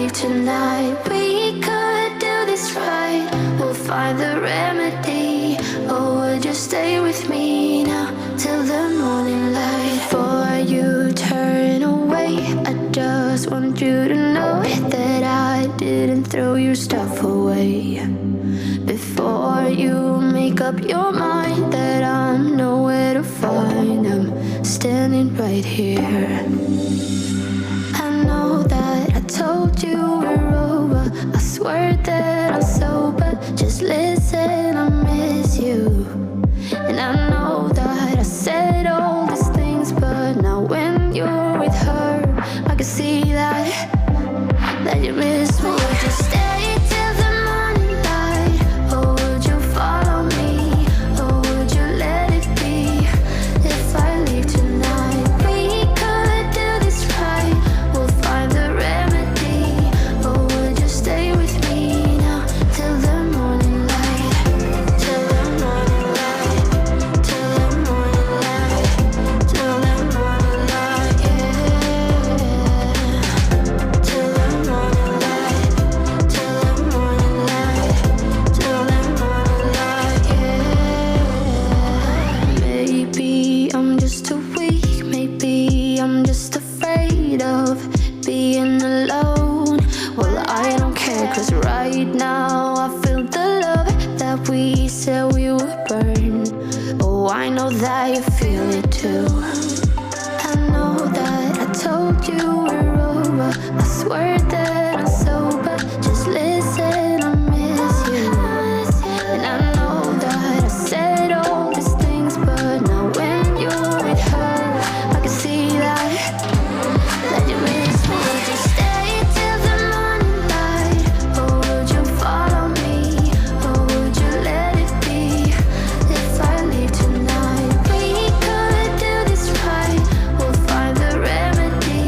leave tonight, we could do this right. We'll find the remedy. Or would you stay with me now till the morning light? Before you turn away, I just want you to know that I didn't throw your stuff away. Before you make up your mind that I'm nowhere to find, I'm standing right here. I know that I told you we're over, I swear that I'm sober. Just listen, I miss you. And I know that I said all these things, but now when you're with her, I can see that you miss me. Would you stay till the morning light? Or would you follow me? Or would you let it be? If I leave tonight, we could do this right. We'll find the remedy. Or would you stay with me now till the morning light? Till the morning light. Till the morning light. Till the morning light, yeah. Till the morning light. Till the morning light. Till the morning light, yeah. Maybe I'm just too weak. Maybe I'm just afraid of being alone. Well, I don't care, 'cause right now I feel the love that we said we would burn. Oh, I know that you feel it too. I know that I told you we're over, I swear that I'm sober. Just listen, I miss you. And I know that I said all these things, but now when you're with her, I can see that you miss me. Would you stay till the morning light? Or would you follow me? Or would you let it be? If I leave tonight, we could do this right. We'll find the remedy.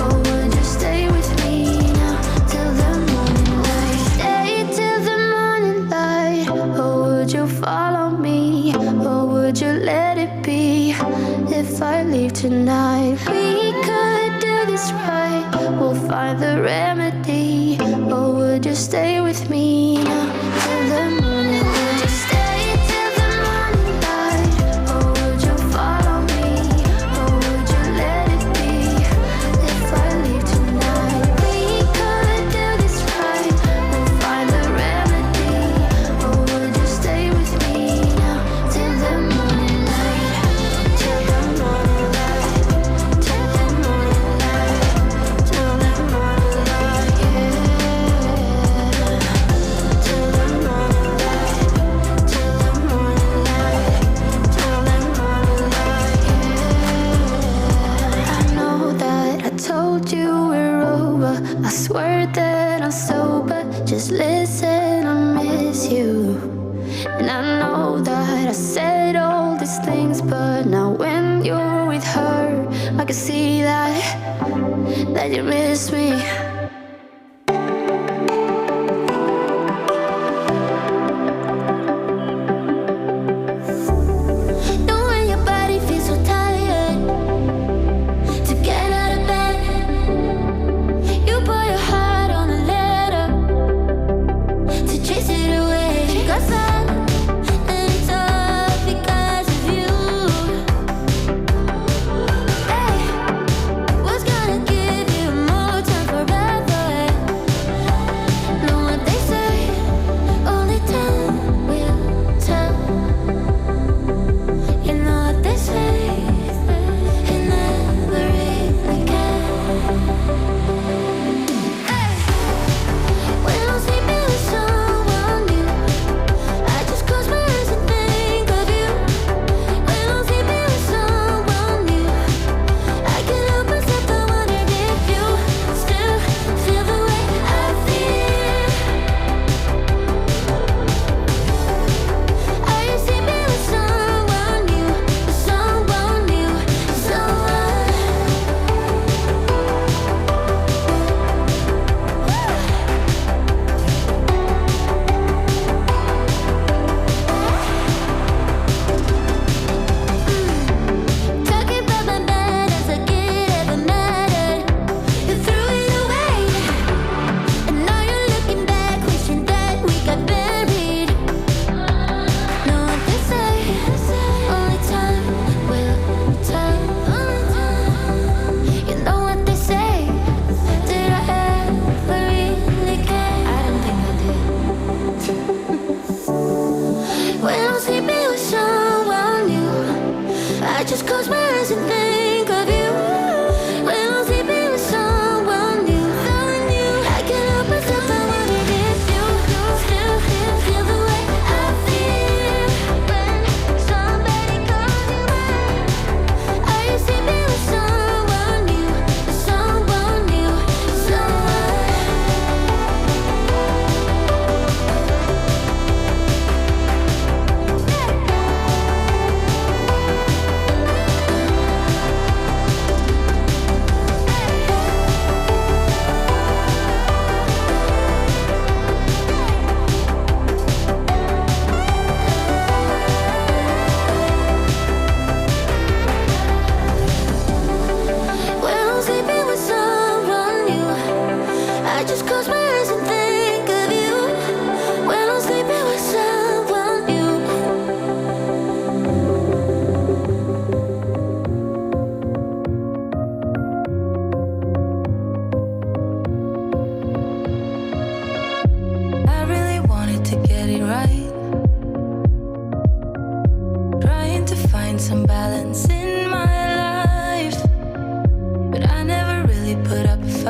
Or would you stay with me now till the morning light? Stay till the morning light. Or would you follow me? Or would you let it be? If I leave tonight, we could do this right. We'll find the remedy. Or would you stay with me now till the morning light? Would you stay till the morning light? Or would you follow me? Or would you let it be? If I leave tonight, we could do this right. We'll find the remedy. Or would you stay with me now till the morning light? Till the morning light. Till the morning light. Till the morning light, yeah. Till the morning light. Till the morning light. Till the morning light, yeah. I know that I told you we're over, I swear that I'm sober. Just listen, I miss you. And I know that I said all these things, but now when you're with her, I can see that you miss me. Know when your body feels so tired to get out of bed, you put your heart on a letter to chase it away. Got sad and it's all because of you. Hey, what's gonna give you more time forever?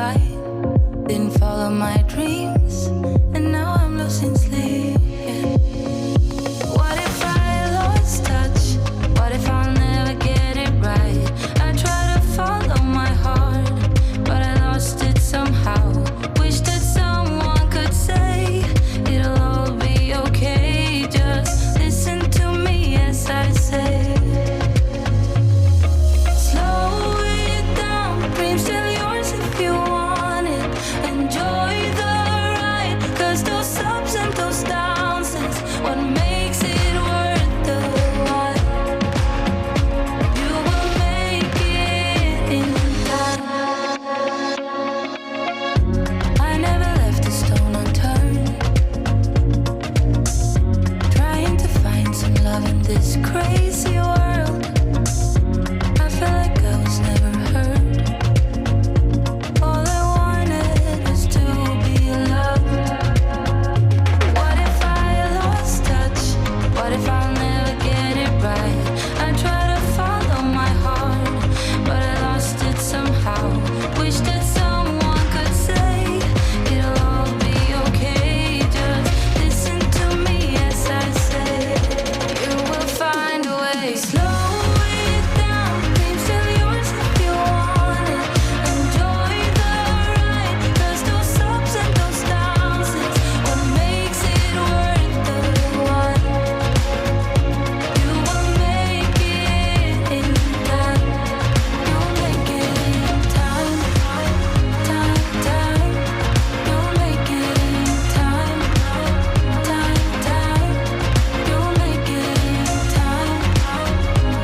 fight. Didn't follow my dreams, and now I'm losing sleep. Yeah. What if I lost touch? What if I'll never get it right? I try to follow my heart, but I lost it somehow. Wish that someone could say it'll all be okay. Just listen to me as I say. Slow it down, dreams still yours if you want it. Enjoy the ride, 'cause those ups and those downs is what makes it worth the while. You will make it in time. I never left a stone unturned, trying to find some love in this crazy world. I felt like I was never heard. All I wanted is to be loved. What if I lost touch? What if I'll never get it right? I try to follow my heart, but I lost it somehow. Wish that someone could say it'll all be okay. Just listen to me as I say. You will find a way. Slow it down, dreams still yours if you want it. Enjoy the ride, 'cause those ups and those downs is what makes it worth the while. You will make it in time. You'll make it in time. Time, time. You'll make it in time. Time, time. You'll make it in time.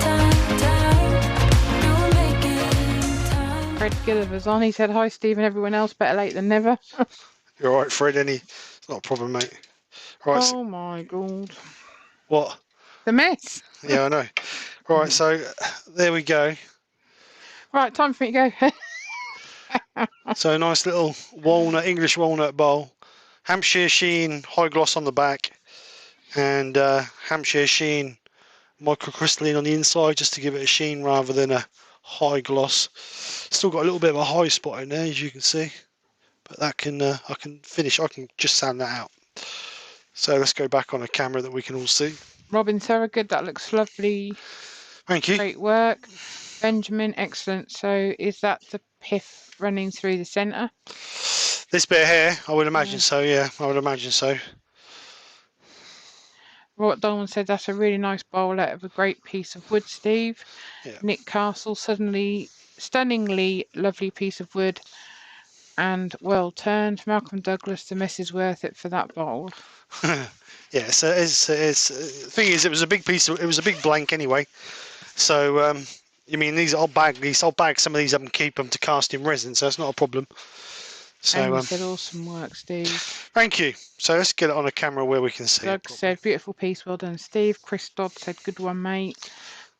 Time, time. You'll make it in time. Fred Gilliver's on. He said, hi, Steve and everyone else. Better late than never. You're all right, Fred. It's not a problem, mate. Right. Oh, my God. What? The mess. Yeah, I know. Right. So there we go. Right, time for me to go. So a nice little English walnut bowl. Hampshire Sheen high gloss on the back, and Hampshire Sheen microcrystalline on the inside, just to give it a sheen rather than a high gloss. Still got a little bit of a high spot in there, as you can see, but that can I can just sand that out. So let's go back on a camera that we can all see. Robin Thorogood, that looks lovely. Thank you. Great work. Benjamin, excellent. So is that the pith running through the centre? This bit here, I would imagine so. Yeah, I would imagine so. Robert Dolman said that's a really nice bowl out of a great piece of wood, Steve. Yeah. Nick Castle, stunningly lovely piece of wood and well turned. Malcolm Douglas, the mess is worth it for that bowl. Yeah, so the thing is, it was a big blank anyway. So I mean, I'll bag some of these up and keep them to cast in resin, so it's not a problem. So Emma said awesome work, Steve. Thank you. So let's get it on a camera where we can see Doug it. said beautiful piece, well done, Steve. Chris Dodd said good one, mate.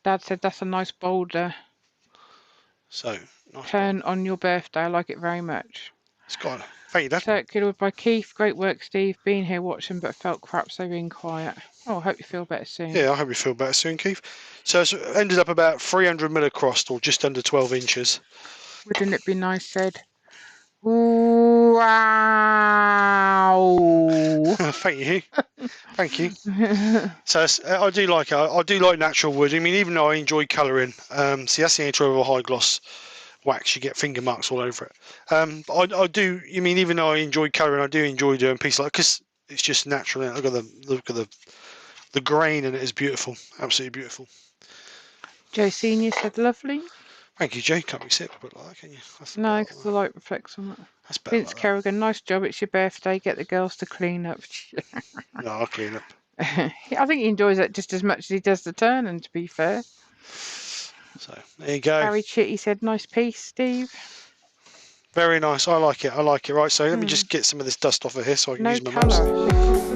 Dad said that's a nice boulder. So nice Turn on your birthday. I like it very much. It's got. Thank you, Dad. Circular by Keith. Great work, Steve. Been here watching, but felt crap, so being quiet. Oh, I hope you feel better soon. Yeah, I hope you feel better soon, Keith. So it's ended up about 300 mil across, or just under 12 inches. Wouldn't it be nice, said. Wow. Thank you. Thank you. So I do like it. I do like natural wood. I mean, even though I enjoy colouring, see, that's the only trouble with a high gloss wax, you get finger marks all over it. I do. I mean, even though I enjoy colouring, I do enjoy doing pieces like, because it's just natural. Look at the grain in it is beautiful, absolutely beautiful. Joe Senior said lovely. Thank you, Jay. Can't be sick of it like that, can you? No, because the light reflects on it. That's better. Vince Like Kerrigan, nice job. It's your birthday. Get the girls to clean up. No, I'll clean up. I think he enjoys it just as much as he does the turning, to be fair. So there you go. Harry Chitty said, nice piece, Steve. Very nice. I like it. Right. So let me just get some of this dust off of here so I can No use my mouse. colour.